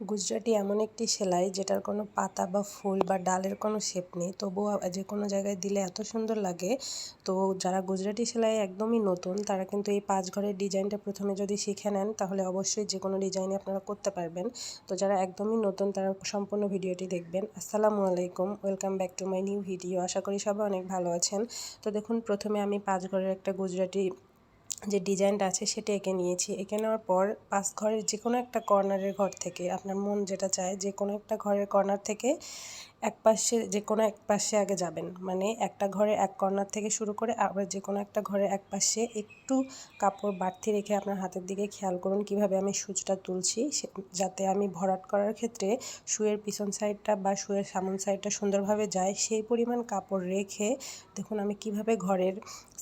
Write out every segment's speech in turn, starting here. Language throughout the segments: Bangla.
গুজরাটি এমন একটি সেলাই যেটার কোনো পাতা বা ফুল বা ডালের কোনো শেপ নেই, তবুও যে কোনো জায়গায় দিলে এত সুন্দর লাগে। তো যারা গুজরাটি সেলাই একদমই নতুন তারা কিন্তু এই 5 ঘরের ডিজাইনটা প্রথমে যদি শিখে নেন তাহলে অবশ্যই যে কোনো ডিজাইনে আপনারা করতে পারবেন। তো যারা একদমই নতুন তারা সম্পূর্ণ ভিডিওটি দেখবেন। আসসালামু আলাইকুম, welcome back to my new video. আশা করি সবাই অনেক ভালো আছেন। তো দেখুন, প্রথমে আমি 5 ঘরের একটা গুজরাটি যে ডিজাইনটা আছে সেটা এঁকে নিয়েছি। এঁকে নেওয়ার পর 5 ঘরের যে কোনো একটা কর্নারের ঘর থেকে আপনার মন যেটা চায় যে কোনো একটা ঘরের কর্নার থেকে এক পাশে যে কোনো এক পাশে আগে যাবেন, মানে একটা ঘরে এক কর্নার থেকে শুরু করে আবার যে কোনো একটা ঘরের এক পাশে একটু কাপড় বাড়তি রেখে আপনার হাতের দিকে খেয়াল করুন কিভাবে আমি সূচটা তুলছি, যাতে আমি ভরাট করার ক্ষেত্রে শুয়ের পিছন সাইডটা বা শুয়ের সামন সাইডটা সুন্দরভাবে যায় সেই পরিমাণ কাপড় রেখে দেখুন আমি কিভাবে ঘরের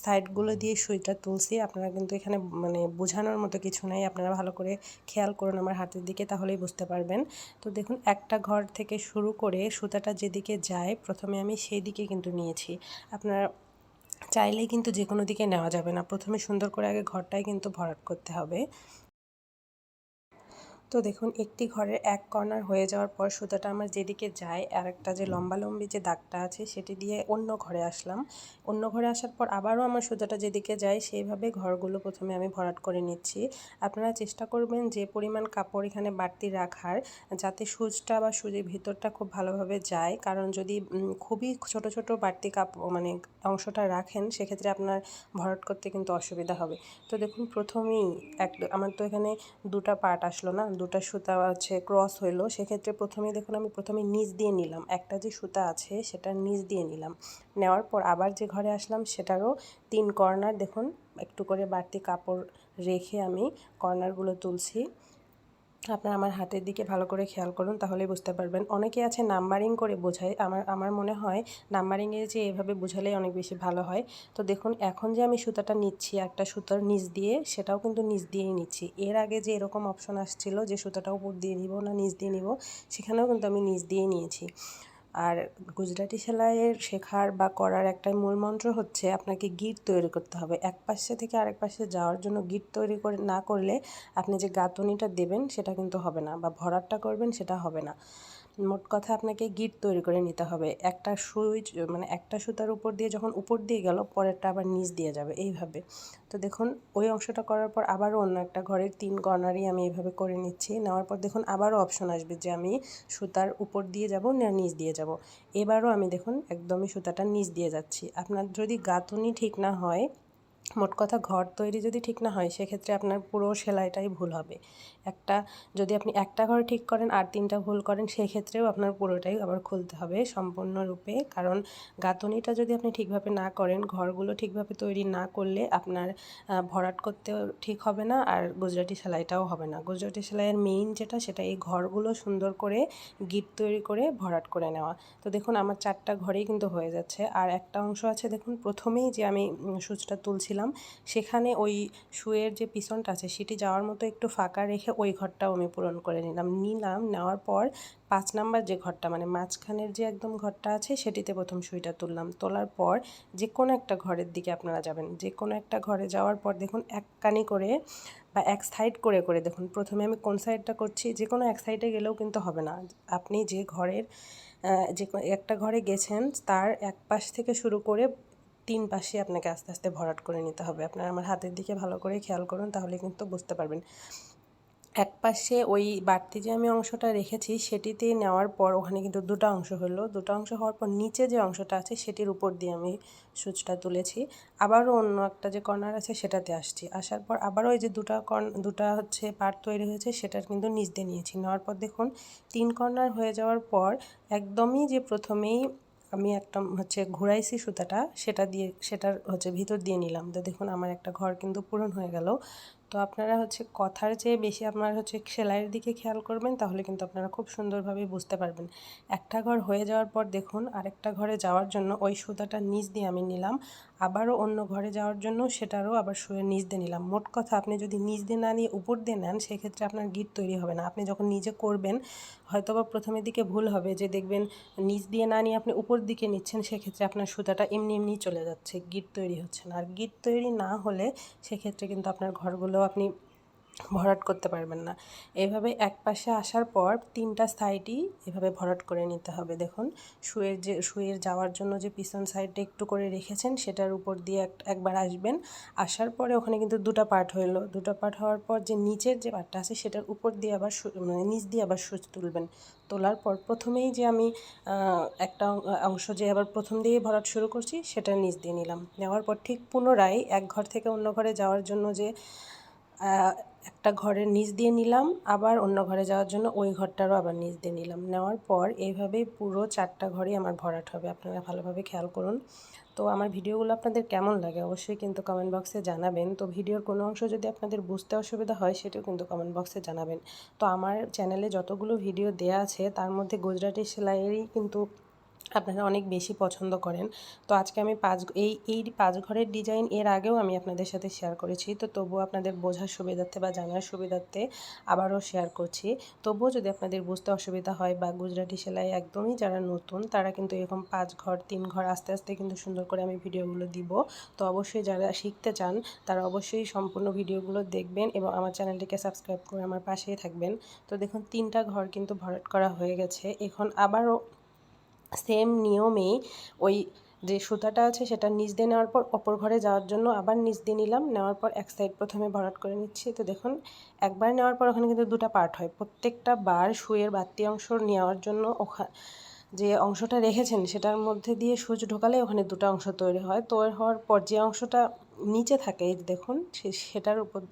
সাইডগুলো দিয়ে সুইটা তুলছি। আপনারা কিন্তু এখানে মানে বোঝানোর মতো কিছু নাই, আপনারা ভালো করে খেয়াল করুন আমার হাতের দিকে, তাহলেই বুঝতে পারবেন। তো দেখুন, একটা ঘর থেকে শুরু করে সুতাটা যেদিকে যায় প্রথমে আমি সেই দিকে কিন্তু নিয়েছি। আপনারা চাইলেই কিন্তু যে কোনো দিকে নেওয়া যাবে না, প্রথমে সুন্দর করে আগে ঘরটাই কিন্তু ভরাট করতে হবে। তো দেখুন, একটি ঘরের এক কর্নার হয়ে যাওয়ার পর সুতাটা আমার যেদিকে যায় আর একটা যে লম্বালম্বি যে দাগটা আছে সেটি দিয়ে অন্য ঘরে আসলাম। অন্য ঘরে আসার পর আবারও আমার সুতাটা যেদিকে যায় সেইভাবে ঘরগুলো প্রথমে আমি ভরাট করে নিচ্ছি। আপনারা চেষ্টা করবেন যে পরিমাণ কাপড় এখানে বাড়তি রাখার, যাতে সুচটা বা সুজির ভিতরটা খুব ভালোভাবে যায়। কারণ যদি খুবই ছোট ছোট বাড়তি কাপড় মানে অংশটা রাখেন সেক্ষেত্রে আপনার ভরাট করতে কিন্তু অসুবিধা হবে। তো দেখুন, প্রথমেই আমার তো এখানে দুটা পার্ট আসলো না, দুটা সুতা আছে ক্রস হইলো, সেক্ষেত্রে প্রথমেই দেখুন আমি প্রথমে নিচ দিয়ে নিলাম, একটা যে সুতা আছে সেটা নিচ দিয়ে নিলাম। নেওয়ার পর আবার যে ঘরে আসলাম সেটারও 3 কর্নার দেখুন একটু করে বাড়তি কাপড় রেখে আমি কর্নারগুলো তুলছি। আপনারা আমার হাতের দিকে ভালো করে খেয়াল করুন, তাহলেই বুঝতে পারবেন। অনেকে আছে নাম্বারিং করে বোঝায়, আমার মনে হয় নাম্বারিংয়ে যে এভাবে বোঝালেই অনেক বেশি ভালো হয়। তো দেখুন, এখন যে আমি সুতাটা নিচ্ছি একটা সুতার নিচ দিয়ে, সেটাও কিন্তু নিচ দিয়েই নিচ্ছি। এর আগে যে এরকম অপশন আসছিল যে সুতাটা উপর দিয়ে নিব না নিচ দিয়ে নিব, সেখানেও কিন্তু আমি নিচ দিয়েই নিয়েছি। আর গুজরাটি সেলাইয়ের শেখার বা করার একটাই মূল মন্ত্র হচ্ছে আপনাকে গিট তৈরি করতে হবে। এক পাশে থেকে আরেক পাশে যাওয়ার জন্য গিট তৈরি করে না করলে আপনি যে গাঁথনিটা দেবেন সেটা কিন্তু হবে না, বা ভরাটটা করবেন সেটা হবে না। মোট কথা আপনাকে গিট তৈরি করে নিতে হবে। একটা সুই মানে একটা সুতার উপর দিয়ে যখন উপর দিয়ে গেল পরেরটা আবার নিচ দিয়ে যাবে এইভাবে। তো দেখুন, ওই অংশটা করার পর আবারও অন্য একটা ঘরের 3 কর্নারই আমি এইভাবে করে নিচ্ছি। নেওয়ার পর দেখুন আবারও অপশন আসবে যে আমি সুতার উপর দিয়ে যাব না নিচ দিয়ে যাব। এবারও আমি দেখুন একদমই সুতাটা নিচ দিয়ে যাচ্ছি। আপনার যদি গাঁথনি ঠিক না হয়, মোট কথা ঘর তৈরি যদি ঠিক না হয়, সেক্ষেত্রে আপনার পুরো সেলাইটাই ভুল হবে। একটা যদি আপনি একটা ঘর ঠিক করেন আর 3টা ভুল করেন, সেক্ষেত্রেও আপনার পুরোটাই আবার খুলতে হবে সম্পূর্ণরূপে। কারণ গাঁথনিটা যদি আপনি ঠিকভাবে না করেন, ঘরগুলো ঠিকভাবে তৈরি না করলে আপনার ভরাট করতেও ঠিক হবে না, আর গুজরাটি সেলাইটাও হবে না। গুজরাটি সেলাইয়ের মেইন যেটা সেটা এই ঘরগুলো সুন্দর করে গিট তৈরি করে ভরাট করে নেওয়া। তো দেখুন আমার 4টা ঘরেই কিন্তু হয়ে যাচ্ছে। আর একটা অংশ আছে দেখুন, প্রথমেই যে আমি সূচটা তুলছিলাম সেখানে ওই শুয়ের যে পিছনটা আছে সেটি যাওয়ার মতো একটু ফাঁকা রেখে ওই ঘরটাও আমি পূরণ করে নেওয়ার পর 5 নাম্বার যে ঘরটা মানে মাঝখানের যে একদম ঘরটা আছে সেটিতে প্রথম সুইটা তুললাম। তোলার পর যে কোনো একটা ঘরের দিকে আপনারা যাবেন, যে কোনো একটা ঘরে যাওয়ার পর দেখুন এক কানি করে বা এক সাইড করে করে দেখুন প্রথমে আমি কোন সাইডটা করছি, যে কোনো এক সাইডে গেলেও কিন্তু হবে না। আপনি যে ঘরের যে একটা ঘরে গেছেন তার এক পাশ থেকে শুরু করে 3 পাশে আপনাকে আস্তে আস্তে ভরাট করে নিতে হবে। আপনারা আমার হাতের দিকে ভালো করে খেয়াল করুন, তাহলে কিন্তু বুঝতে পারবেন। এক পাশে ওই বাড়তি যে আমি অংশটা রেখেছি সেটিতে নেওয়ার পর ওখানে কিন্তু 2টা অংশ হলো। 2টা অংশ হওয়ার পর নিচে যে অংশটা আছে সেটির উপর দিয়ে আমি সূচটা তুলেছি। আবারও অন্য একটা যে কর্নার আছে সেটাতে আসছি। আসার পর আবারও ওই যে 2টা হচ্ছে পার্ট তৈরি হয়েছে সেটার কিন্তু নিচ দিয়ে নিয়েছি। নেওয়ার পর দেখুন 3 কর্নার হয়ে যাওয়ার পর একদমই যে প্রথমেই আমি একটা হচ্ছে ঘুরাইছি সুতাটা, সেটার হচ্ছে ভিতর দিয়ে নিলাম। তো দেখুন আমার একটা ঘর কিন্তু পূরণ হয়ে গেল। তো আপনারা হচ্ছে কথার চেয়ে বেশি আপনারা হচ্ছে সেলাইয়ের দিকে খেয়াল করবেন, তাহলে কিন্তু আপনারা খুব সুন্দরভাবে বুঝতে পারবেন। একটা ঘর হয়ে যাওয়ার পর দেখুন আরেকটা ঘরে যাওয়ার জন্য ওই সুতাটা নিচ দিয়ে আমি নিলাম, আবারও অন্য ঘরে যাওয়ার জন্য সেটারও আবার শুয়ে নিচ দিয়ে নিলাম। মোট কথা আপনি যদি নিচ দিয়ে না নিয়ে উপর দিয়ে নেন সেক্ষেত্রে আপনার গিট তৈরি হবে না। আপনি যখন নিজে করবেন হয়তোবা প্রথমের দিকে ভুল হবে, যে দেখবেন নিচ দিয়ে না নিয়ে আপনি উপর দিকে নিচ্ছেন, সেক্ষেত্রে আপনার সুতাটা এমনি এমনিই চলে যাচ্ছে, গিট তৈরি হচ্ছে না। আর গিট তৈরি না হলে সেক্ষেত্রে কিন্তু আপনার ঘরগুলো আপনি ভরাট করতে পারবেন না। এভাবে এক পাশে আসার পর 3টা সাইডই এভাবে ভরাট করে নিতে হবে। দেখুন শুয়ের যাওয়ার জন্য যে পিছন সাইডটা একটু করে রেখেছেন সেটার উপর দিয়ে একবার আসবেন। আসার পরে ওখানে কিন্তু 2টা পার্ট হলো। 2টা পার্ট হওয়ার পর যে নিচের যে পার্টটা আছে সেটার উপর দিয়ে আবার মানে নিচ দিয়ে আবার সুচ তুলবেন। তোলার পর প্রথমেই যে আমি একটা অংশ যে আবার প্রথম দিয়েই ভরাট শুরু করছি সেটা নিচ দিয়ে নিলাম। নেওয়ার পর ঠিক পুনরায় এক ঘর থেকে অন্য ঘরে যাওয়ার জন্য যে একটা ঘরের নিচ দিয়ে নিলাম, আবার অন্য ঘরে যাওয়ার জন্য ওই ঘরটারও আবার নিচ দিয়ে নিলাম। নেওয়ার পর এইভাবেই পুরো 4টা ঘরই আমার ভরাট হবে। আপনারা ভালোভাবে খেয়াল করুন। তো আমার ভিডিওগুলো আপনাদের কেমন লাগে অবশ্যই কিন্তু কমেন্ট বক্সে জানাবেন। তো ভিডিওর কোনো অংশ যদি আপনাদের বুঝতে অসুবিধা হয় সেটাও কিন্তু কমেন্ট বক্সে জানাবেন। তো আমার চ্যানেলে যতগুলো ভিডিও দেয়া আছে তার মধ্যে গুজরাটি সেলাইয়েরই কিন্তু আপনারা অনেক বেশি পছন্দ করেন। তো আজকে আমি এই 5 ঘরের ডিজাইন এর আগেও আমি আপনাদের সাথে শেয়ার করেছি। তো তবুও আপনাদের বোঝার সুবিধার্থে বা জানার সুবিধার্থে আবারও শেয়ার করছি। তবুও যদি আপনাদের বুঝতে অসুবিধা হয় বা গুজরাটি সেলাই একদমই যারা নতুন তারা কিন্তু এরকম 5 ঘর 3 ঘর আস্তে আস্তে কিন্তু সুন্দর করে আমি ভিডিওগুলো দিব। তো অবশ্যই যারা শিখতে চান তারা অবশ্যই সম্পূর্ণ ভিডিওগুলো দেখবেন এবং আমার চ্যানেলটিকে সাবস্ক্রাইব করে আমার পাশেই থাকবেন। তো দেখুন 3টা ঘর কিন্তু ভরাট করা হয়ে গেছে। এখন আবারও সেম নিয়মেই ওই যে সুতাটা আছে সেটা নিচ দিয়ে নেওয়ার পর অপর ঘরে যাওয়ার জন্য আবার নিচ দিয়ে নিলাম। নেওয়ার পর এক সাইড প্রথমে ভরাট করে নিচ্ছি। তো দেখুন একবার নেওয়ার পর ওখানে কিন্তু 2টা পার্ট হয়। প্রত্যেকটা বার সুইয়ের বাড়তি অংশ নেওয়ার জন্য যে অংশটা রেখেছেন সেটার মধ্যে দিয়ে সুচ ঢোকালে ওখানে 2টা অংশ তৈরি হয়। তৈরি হওয়ার পর যে অংশটা নিচে থাকে এই দেখুন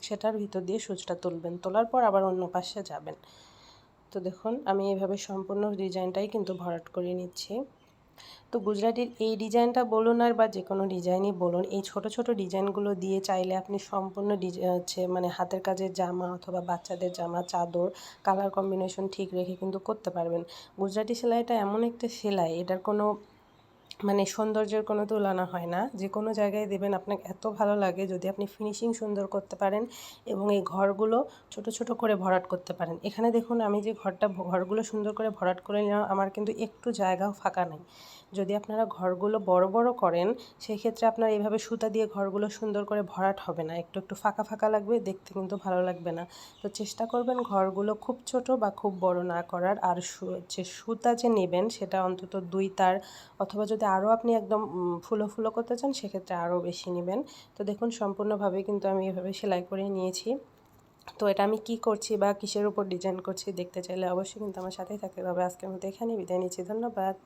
সেটার ভিতর দিয়ে সুচটা তুলবেন। তোলার পর আবার অন্য পাশে যাবেন। তো দেখুন আমি এইভাবে সম্পূর্ণ ডিজাইনটাই কিন্তু ভরাট করে নিচ্ছি। তো গুজরাটির এই ডিজাইনটা বলুন আর বা যে কোনো ডিজাইনই বলুন, এই ছোট ছোট ডিজাইনগুলো দিয়ে চাইলে আপনি সম্পূর্ণ মানে হাতের কাজের জামা অথবা বাচ্চাদের জামা, চাদর কালার কম্বিনেশন ঠিক রেখে কিন্তু করতে পারবেন। গুজরাটি সেলাইটা এমন একটা সেলাই, এটার কোনো মানে সৌন্দর্যের কোনো তুলনা হয় না। যে কোনো জায়গায় দেবেন আপনাকে এত ভালো লাগে যদি আপনি ফিনিশিং সুন্দর করতে পারেন এবং এই ঘরগুলো ছোট ছোট করে ভরাট করতে পারেন। এখানে দেখুন আমি যে ঘরগুলো সুন্দর করে ভরাট করে নিলাম, আমার কিন্তু একটু জায়গাও ফাঁকা নেই। যদি আপনারা ঘরগুলো বড় বড় করেন সেই ক্ষেত্রে আপনার এইভাবে সুতা দিয়ে ঘরগুলো সুন্দর করে ভরাট হবে না, একটু একটু ফাঁকা ফাঁকা লাগবে, দেখতে কিন্তু ভালো লাগবে না। তো চেষ্টা করবেন ঘরগুলো খুব ছোট বা খুব বড় না করার। আর যে সুতা যে নেবেন সেটা অন্তত 2 তার, অথবা যদি আরও আপনি একদম ফুলো ফুলো করতে চান সেক্ষেত্রে আরও বেশি নেবেন। তো দেখুন সম্পূর্ণভাবে কিন্তু আমি এভাবে সেলাই করে নিয়েছি। তো এটা আমি কি করছি বা কিসের উপর ডিজাইন করছি দেখতে চাইলে অবশ্যই কিন্তু আমার সাথেই থাকতে হবে। আজকের মতো এখানেই বিদায় নিচ্ছি। ধন্যবাদ।